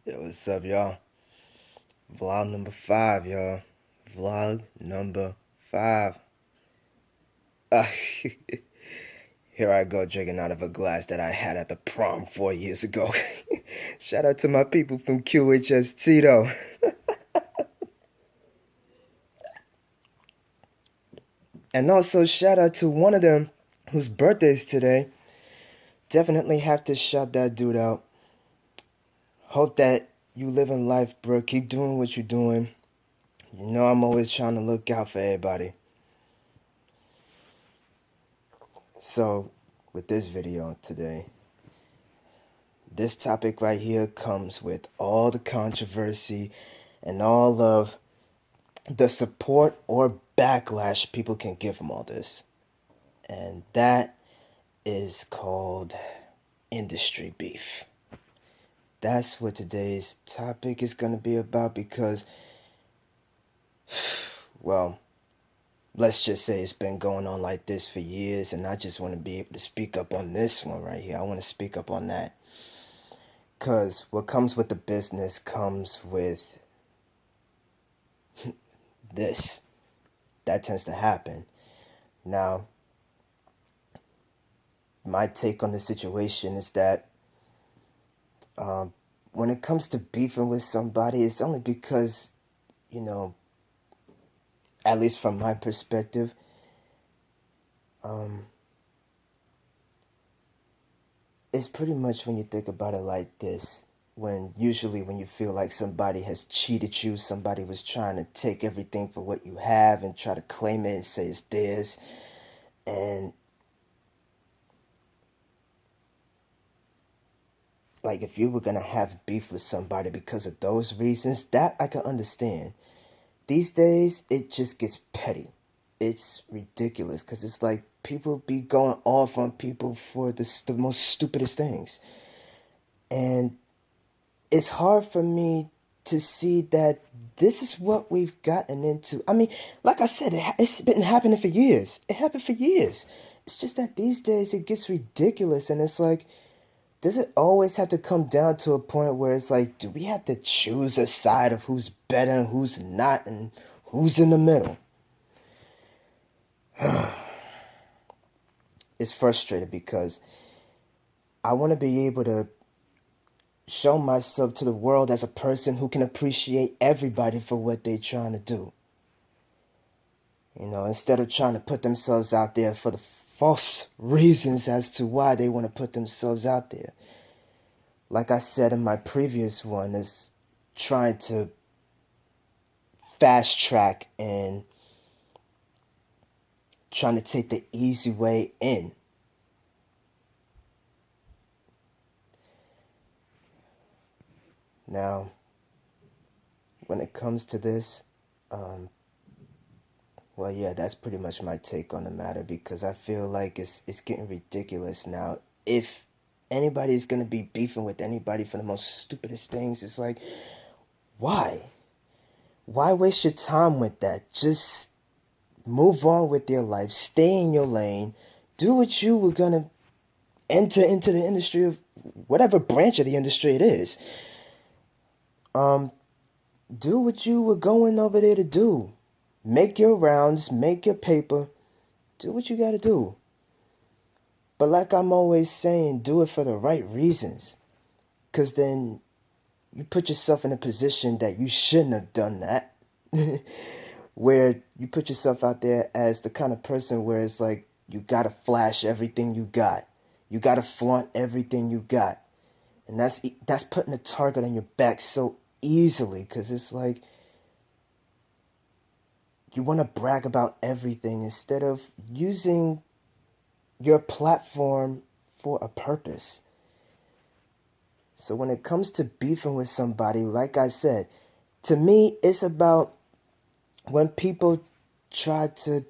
Yo, what's up, y'all? Vlog number 5, y'all. Vlog number 5. Uh, Here I go drinking out of a glass that I had at the prom 4 years ago. Shout out to my people from QHS Tito. And also shout out to one of them whose birthday is today. Definitely have to shout that dude out. Hope that you live in life, bro. Keep doing what you're doing. You know I'm always trying to look out for everybody. So, with this video today, this topic right here comes with all the controversy and all of the support or backlash people can give from all this. And that is called industry beef. That's what today's topic is going to be about because, well, let's just say it's been going on like this for years, and I just want to be able to speak up on this one right here. I want to speak up on that. Because what comes with the business comes with this. That tends to happen. Now, my take on the situation is that when it comes to beefing with somebody, it's only because, you know, at least from my perspective, it's pretty much when you think about it like this. Usually when you feel like somebody has cheated you, somebody was trying to take everything for what you have and try to claim it and say it's theirs. And like if you were gonna have beef with somebody because of those reasons, that I can understand. These days, it just gets petty. It's ridiculous because it's like people be going off on people for the most stupidest things. And it's hard for me to see that this is what we've gotten into. I mean, like I said, it's been happening for years. It happened for years. It's just that these days it gets ridiculous, and it's like, does it always have to come down to a point where it's like, do we have to choose a side of who's better and who's not and who's in the middle? It's frustrating because I want to be able to show myself to the world as a person who can appreciate everybody for what they're trying to do. You know, instead of trying to put themselves out there for the false reasons as to why they want to put themselves out there. Like I said in my previous one, is trying to fast track and trying to take the easy way in. Now, when it comes to this, well, yeah, that's pretty much my take on the matter because I feel like it's getting ridiculous now. If anybody's gonna be beefing with anybody for the most stupidest things, it's like, why? Why waste your time with that? Just move on with your life, stay in your lane, do what you were gonna enter into the industry of whatever branch of the industry it is. Do what you were going over there to do. Make your rounds, make your paper, do what you gotta do. But like I'm always saying, do it for the right reasons. Because then you put yourself in a position that you shouldn't have done that. Where you put yourself out there as the kind of person where it's like you gotta flash everything you got. You gotta flaunt everything you got. And that's putting a target on your back so easily because it's like you want to brag about everything instead of using your platform for a purpose. So when it comes to beefing with somebody, like I said, to me, it's about when people try to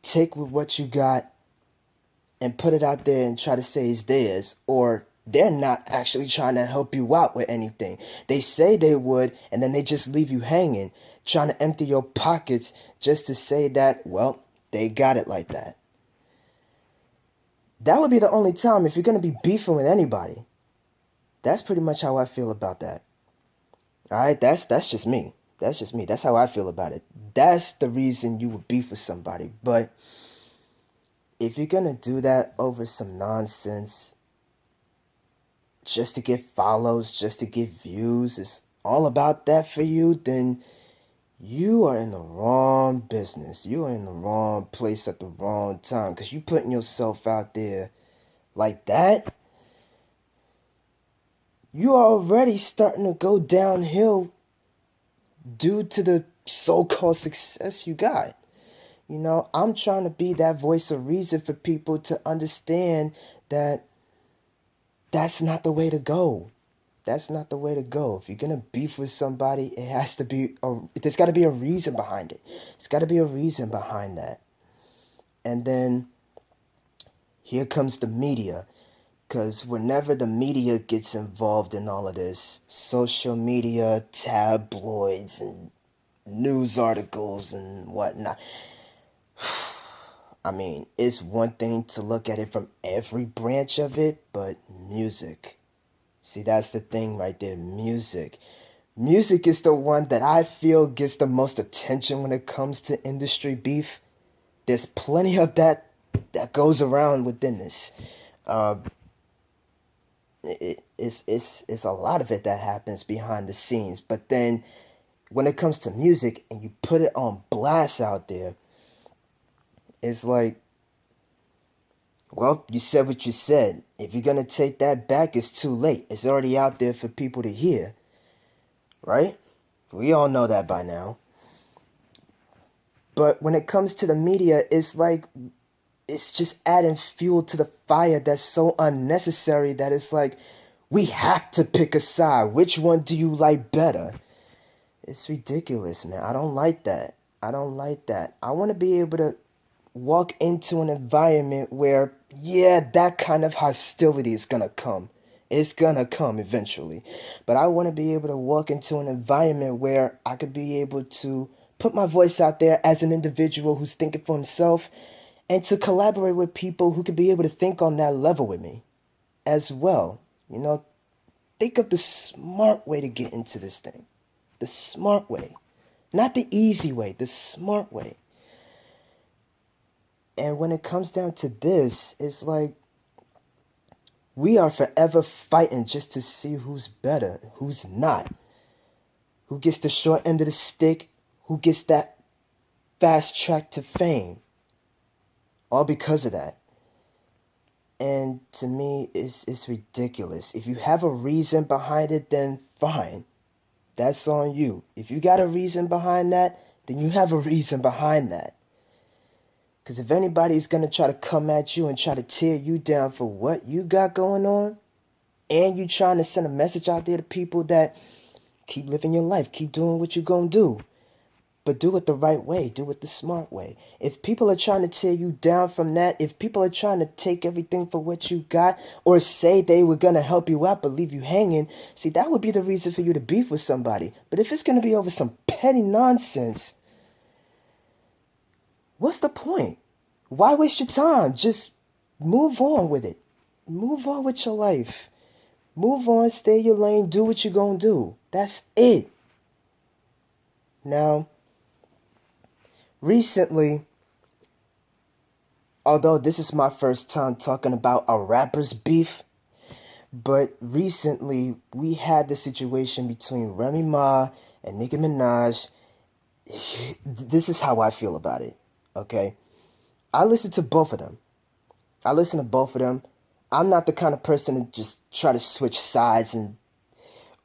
take what you got and put it out there and try to say it's theirs, or they're not actually trying to help you out with anything. They say they would, and then they just leave you hanging, trying to empty your pockets just to say that, well, they got it like that. That would be the only time if you're going to be beefing with anybody. That's pretty much how I feel about that. All right, that's just me. That's just me. That's how I feel about it. That's the reason you would beef with somebody. But if you're gonna do that over some nonsense, just to get follows, just to get views, it's all about that for you, then you are in the wrong business. You are in the wrong place at the wrong time. Because you putting yourself out there like that, you are already starting to go downhill due to the so-called success you got. You know, I'm trying to be that voice of reason for people to understand that that's not the way to go. That's not the way to go. If you're gonna beef with somebody, it has to be there's got to be a reason behind it. It's got to be a reason behind that. And then here comes the media, because whenever the media gets involved in all of this, social media, tabloids, and news articles and whatnot, I mean, it's one thing to look at it from every branch of it, but music. See, that's the thing right there, music. Music is the one that I feel gets the most attention when it comes to industry beef. There's plenty of that goes around within this. Uh, it's a lot of it that happens behind the scenes. But then when it comes to music and you put it on blast out there, it's like, well, you said what you said. If you're gonna take that back, it's too late. It's already out there for people to hear, right? We all know that by now. But when it comes to the media, it's like it's just adding fuel to the fire that's so unnecessary that it's like we have to pick a side. Which one do you like better? It's ridiculous, man. I don't like that. I don't like that. I want to be able to walk into an environment where, yeah, that kind of hostility is going to come. It's going to come eventually. But I want to be able to walk into an environment where I could be able to put my voice out there as an individual who's thinking for himself, and to collaborate with people who could be able to think on that level with me as well. You know, think of the smart way to get into this thing. The smart way. Not the easy way, the smart way. And when it comes down to this, it's like we are forever fighting just to see who's better, who's not. Who gets the short end of the stick, who gets that fast track to fame. All because of that. And to me, it's ridiculous. If you have a reason behind it, then fine. That's on you. If you got a reason behind that, then you have a reason behind that. Because if anybody's going to try to come at you and try to tear you down for what you got going on, and you trying to send a message out there to people that keep living your life, keep doing what you're going to do, but do it the right way, do it the smart way. If people are trying to tear you down from that, if people are trying to take everything for what you got, or say they were going to help you out but leave you hanging, see, that would be the reason for you to beef with somebody. But if it's going to be over some petty nonsense, what's the point? Why waste your time? Just move on with it. Move on with your life. Move on, stay in your lane, do what you're going to do. That's it. Now, recently, although this is my first time talking about a rapper's beef, but recently we had the situation between Remy Ma and Nicki Minaj. This is how I feel about it, okay? I listen to both of them. I'm not the kind of person to just try to switch sides and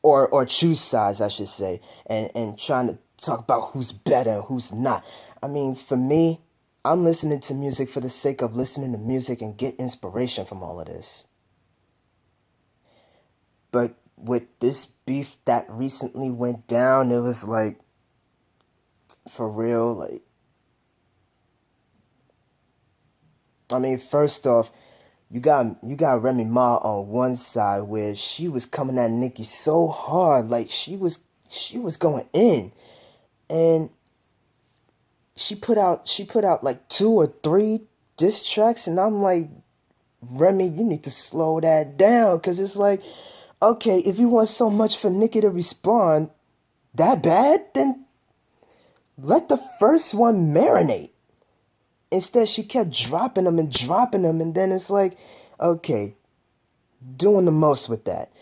or choose sides, I should say, and trying to talk about who's better and who's not. I mean, for me, I'm listening to music for the sake of listening to music and get inspiration from all of this. But with this beef that recently went down, it was like, for real, like, I mean, first off, you got Remy Ma on one side where she was coming at Nicki so hard, like she was going in, and she put out like 2 or 3 diss tracks, and I'm like, Remy, you need to slow that down, because it's like, okay, if you want so much for Nicki to respond, that bad, then let the first one marinate. Instead, she kept dropping them, and then it's like, okay, doing the most with that.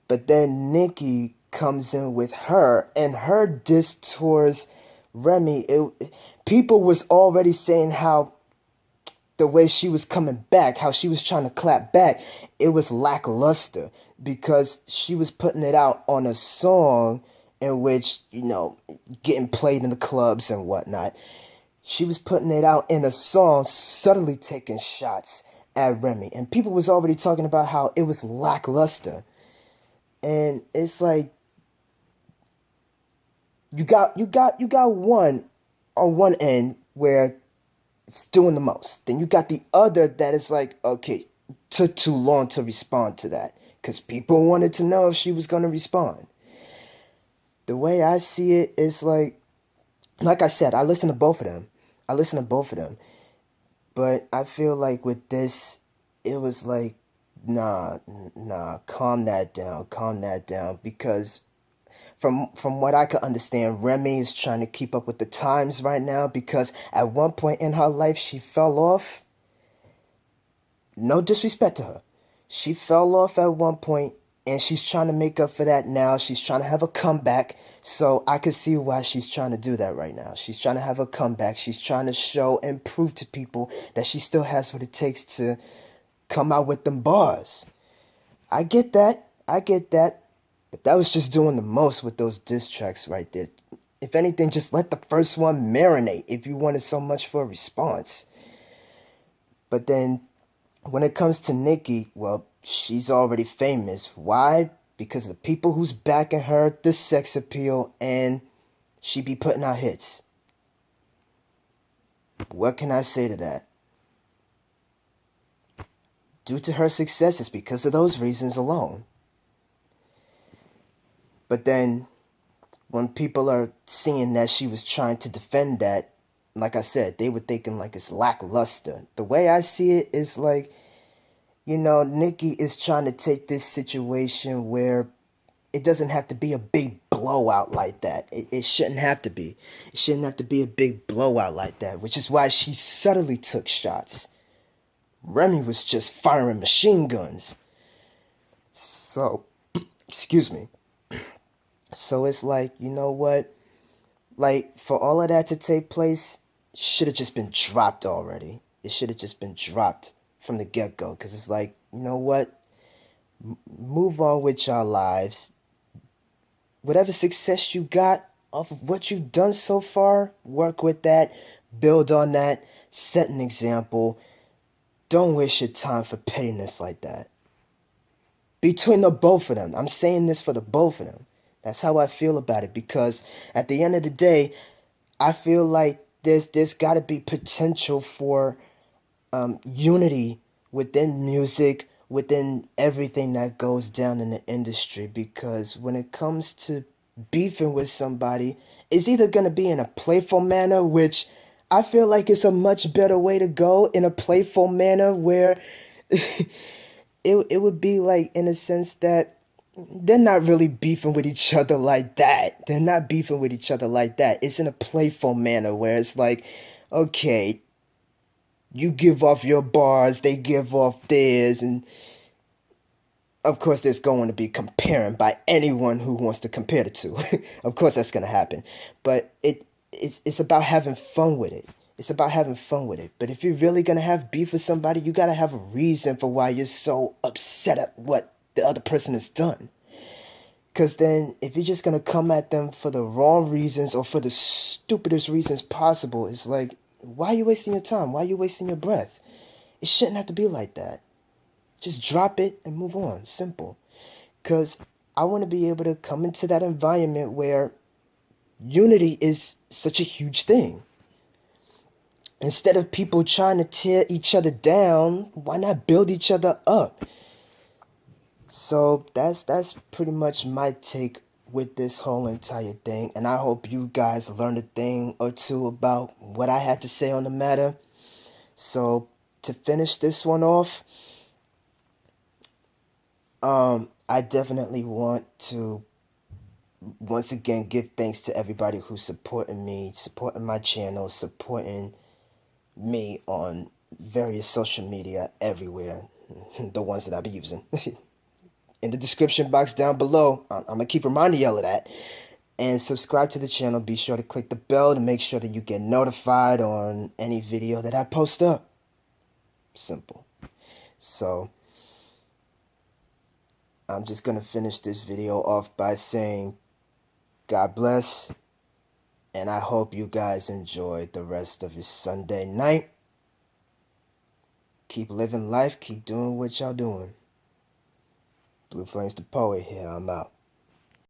But then Nicki comes in with her, and her diss towards Remy. People was already saying how the way she was coming back, how she was trying to clap back, it was lackluster because she was putting it out on a song in which, getting played in the clubs and whatnot. She was putting it out in a song, subtly taking shots at Remy. And people was already talking about how it was lackluster. And it's like you got one on one end where it's doing the most. Then you got the other that is like, okay, took too long to respond to that. Because people wanted to know if she was going to respond. The way I see it is like I said, I listen to both of them. I listen to both of them. But I feel like with this, it was like, nah, calm that down. Because from what I could understand, Remy is trying to keep up with the times right now because at one point in her life she fell off. No disrespect to her. She fell off at one point and she's trying to make up for that now. She's trying to have a comeback. So I could see why she's trying to do that right now. She's trying to have a comeback. She's trying to show and prove to people that she still has what it takes to come out with them bars. I get that. I get that. But that was just doing the most with those diss tracks right there. If anything, just let the first one marinate if you wanted so much for a response. But then when it comes to Nicki, well, she's already famous. Why? Because the people who's backing her, the sex appeal, and she be putting out hits. What can I say to that? Due to her success, it's because of those reasons alone. But then when people are seeing that she was trying to defend that, like I said, they were thinking like it's lackluster. The way I see it is like, Nicki is trying to take this situation where it doesn't have to be a big blowout like that. It shouldn't have to be. It shouldn't have to be a big blowout like that, which is why she subtly took shots. Remy was just firing machine guns. So, excuse me. So it's like, you know what? Like, for all of that to take place, should have just been dropped already. It should have just been dropped from the get-go. Because it's like, you know what? Move on with your lives. Whatever success you got off of what you've done so far, work with that. Build on that. Set an example. Don't waste your time for pettiness like that. Between the both of them. I'm saying this for the both of them. That's how I feel about it because at the end of the day, I feel like there's got to be potential for unity within music, within everything that goes down in the industry. Because when it comes to beefing with somebody, it's either going to be in a playful manner, which I feel like it's a much better way to go in a playful manner where it would be like in a sense that they're not really beefing with each other like that. They're not beefing with each other like that. It's in a playful manner where it's like, okay, you give off your bars, they give off theirs, and of course there's going to be comparing by anyone who wants to compare the two. Of course that's going to happen. But it's about having fun with it. It's about having fun with it. But if you're really going to have beef with somebody, you got to have a reason for why you're so upset at what the other person has done. Because then, if you're just going to come at them for the wrong reasons or for the stupidest reasons possible, it's like, why are you wasting your time? Why are you wasting your breath? It shouldn't have to be like that. Just drop it and move on. Simple. Because I want to be able to come into that environment where unity is such a huge thing. Instead of people trying to tear each other down, why not build each other up? So that's pretty much my take with this whole entire thing, and I hope you guys learned a thing or two about what I had to say on the matter. So to finish this one off, I definitely want to once again give thanks to everybody who's supporting me, supporting my channel, supporting me on various social media everywhere, the ones that I've been using. In the description box down below, I'm gonna keep reminding y'all of that. And subscribe to the channel. Be sure to click the bell to make sure that you get notified on any video that I post up. Simple. So I'm just gonna finish this video off by saying God bless, and I hope you guys enjoyed the rest of your Sunday night. Keep living life, keep doing what y'all doing. Blue Flames the Poet here, I'm out.